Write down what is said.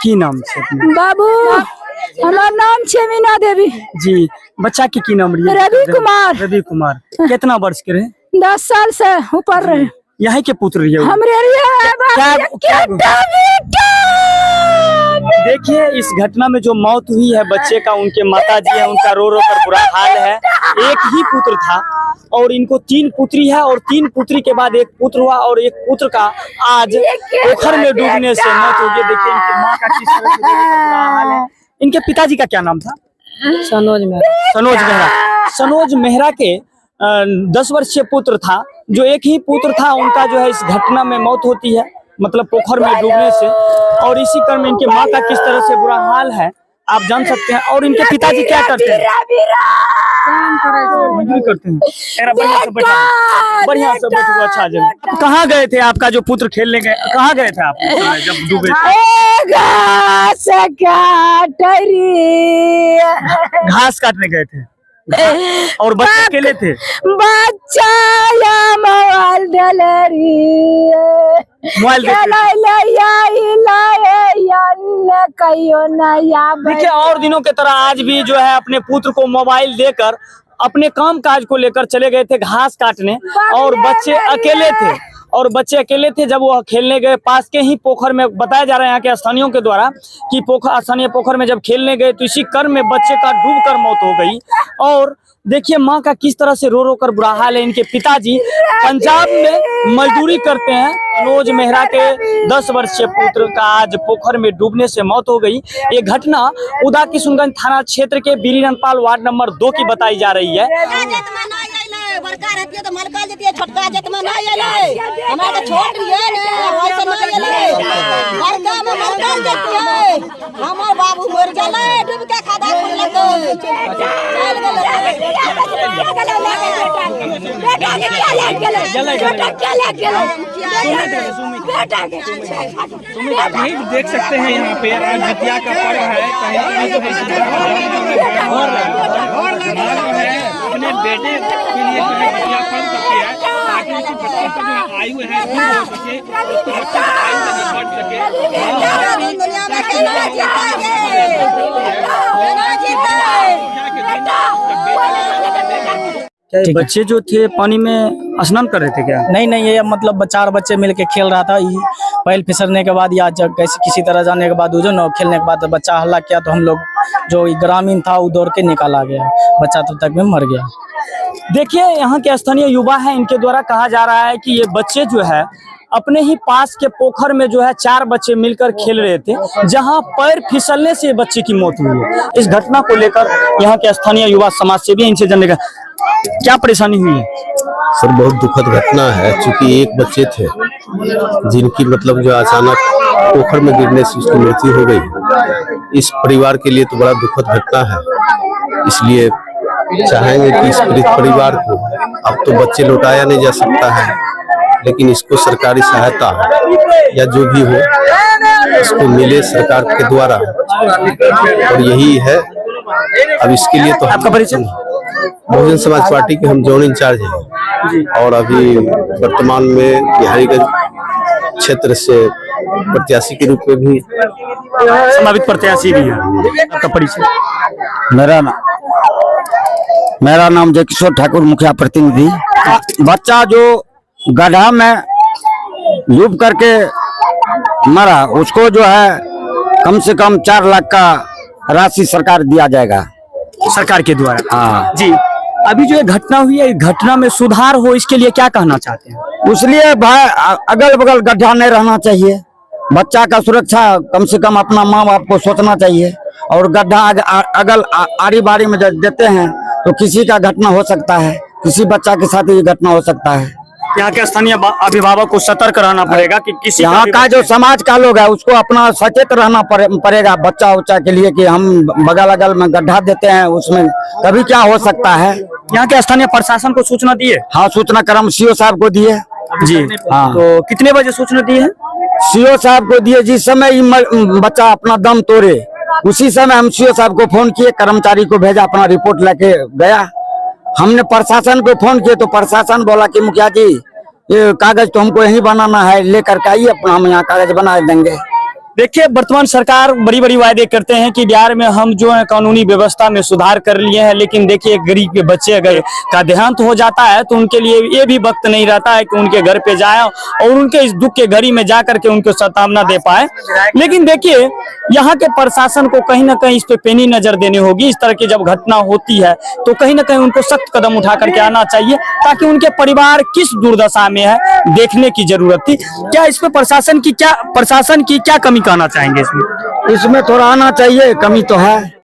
की नाम छे अपने? बाबू हमार नाम छे मीना देवी जी। बच्चा की नाम रही? रवि कुमार। रवि कुमार कितना वर्ष के रहे? 10 साल से ऊपर रहे। यहाँ के पुत्र रही? हमरे देखिए इस घटना में जो मौत हुई है बच्चे का, उनके माताजी है, उनका रो रो कर बुरा हाल है। एक ही पुत्र था और इनको 3 पुत्री है और 3 पुत्री के बाद एक पुत्र हुआ और एक पुत्र का आज पोखर में डूबने से मौत हो गई। देखिए इनकी माँ का किस तरह से बुरा हाल है। इनके पिताजी का क्या नाम था? सनोज मेहरा। सनोज मेहरा के 10 वर्षीय पुत्र था, जो एक ही पुत्र था उनका जो है इस घटना में मौत होती है, मतलब पोखर में डूबने से। और इसी क्रम में इनके माँ का किस तरह से बुरा हाल है आप जान सकते हैं। और इनके पिताजी क्या करते हैं? मजदूरी करते हैं। बढ़िया से बैठो। अच्छा जन कहाँ गए थे? आपका जो पुत्र खेलने गए, कहाँ गए थे आप जब डूबे थे? घास काटने गए थे और बच्चे अकेले थे? बच्चा या मोबाइल देखिए और दिनों के तरह आज भी जो है अपने पुत्र को मोबाइल देकर अपने काम काज को लेकर चले गए थे घास काटने और बच्चे अकेले थे। जब वो खेलने गए पास के ही पोखर में, बताया जा रहा है यहाँ के स्थानीयों के द्वारा कि स्थानीय पोखर में जब खेलने गए तो इसी क्रम में बच्चे का डूबकर मौत हो गई। और देखिए माँ का किस तरह से रो रो कर बुरा हाल है। इनके पिताजी पंजाब में मजदूरी करते हैं। सनोज मेहरा के 10 वर्षीय पुत्र का आज पोखर में डूबने से मौत हो गई। ये घटना उदा किशुनगंज थाना क्षेत्र के बीरीनपाल वार्ड नंबर 2 की बताई जा रही है। देख सकते हैं यहाँ पे आज जितिया का पर्व है। अपने बेटे के लिए जितिया पर्व करती है ताकि उनकी बच्चे का जो आयु है हो सके, बढ़ सके। बच्चे जो थे पानी में स्नान कर रहे थे क्या? नहीं, ये मतलब 4 बच्चे मिलके खेल रहा था। पैर फिसलने के बाद या जब किसी तरह जाने के बाद जो न खेलने के बाद बच्चा हल्ला किया तो हम लोग जो ग्रामीण था वो दौड़ के निकाला गया। बच्चा तब तक में मर गया। देखिए यहाँ के स्थानीय युवा हैं, इनके द्वारा कहा जा रहा है कि ये बच्चे जो है अपने ही पास के पोखर में जो है 4 बच्चे मिलकर खेल रहे थे, जहां पैर फिसलने से बच्चे की मौत हुई है। इस घटना को लेकर यहाँ के स्थानीय युवा समाज सेवी इनसे जानने का क्या परेशानी हुई है? सर बहुत दुखद घटना है, चूंकि एक बच्चे थे जिनकी मतलब जो अचानक पोखर में गिरने से उसकी मृत्यु हो गई। इस परिवार के लिए तो बड़ा दुखद घटना है। इसलिए चाहेंगे कि इस पीड़ित परिवार को, अब तो बच्चे लौटाया नहीं जा सकता है, लेकिन इसको सरकारी सहायता या जो भी हो इसको मिले सरकार के द्वारा। और यही है अब इसके लिए तो आपका परिचय? बहुजन समाज पार्टी के हम जोन इंचार्ज हैं और अभी वर्तमान में बिहारीगंज क्षेत्र से प्रत्याशी के रूप में भी संभावित प्रत्याशी भी है। आपका परिचय? मेरा नाम जयकिशोर ठाकुर, मुखिया प्रतिनिधि। बच्चा जो गड्ढा में डूब करके मरा उसको जो है कम से कम 4 लाख का राशि सरकार दिया जाएगा, सरकार के द्वारा। हाँ जी। अभी जो ये घटना हुई है, घटना में सुधार हो, इसके लिए क्या कहना चाहते हैं? इसलिए भाई अगल बगल गड्ढा नहीं रहना चाहिए। बच्चा का सुरक्षा कम से कम अपना माँ बाप को सोचना चाहिए। और गड्ढा अगल आड़ी बाड़ी में देते हैं तो किसी का घटना हो सकता है, किसी बच्चा के साथ ये घटना हो सकता है। यहाँ के स्थानीय अभिभावक को सतर्क रहना पड़ेगा कि किसी यहाँ का जो समाज का लोग है उसको अपना सचेत रहना पड़ेगा बच्चा उच्चा के लिए कि हम बगल अगल में गड्ढा देते हैं, उसमें कभी क्या हो सकता है। यहाँ के स्थानीय प्रशासन को सूचना दिए? हाँ, सूचना क्रम सीओ साहब को दिए जी। हाँ। तो कितने बजे सूचना दी है? सीओ साहब को दिए जिस समय बच्चा अपना दम तोड़े उसी समय हम सीओ साहब को फोन किए, कर्मचारी को भेजा, अपना रिपोर्ट लेके गया। हमने प्रशासन को फोन किए तो प्रशासन बोला कि मुखिया जी ये कागज तो हमको यही बनाना है, लेकर के आइए, अपना हम यहाँ कागज बना देंगे। देखिए, वर्तमान सरकार बड़ी बड़ी वायदे करते हैं कि बिहार में हम जो है कानूनी व्यवस्था में सुधार कर लिए हैं, लेकिन देखिए गरीब के बच्चे अगर का देहांत हो जाता है तो उनके लिए ये भी वक्त नहीं रहता है कि उनके घर पे जाए और उनके इस दुख के घड़ी में जा करके उनको सांत्वना दे पाए। लेकिन देखिए, यहाँ के प्रशासन को कहीं ना कहीं इस पे पेनी नजर देनी होगी। इस तरह की जब घटना होती है तो कहीं ना कहीं उनको सख्त कदम उठा करके आना चाहिए, ताकि उनके परिवार किस दुर्दशा में है देखने की जरूरत थी। क्या इस पे प्रशासन की क्या कमी कहना चाहेंगे इसमें? इसमें थोड़ा आना चाहिए, कमी तो है।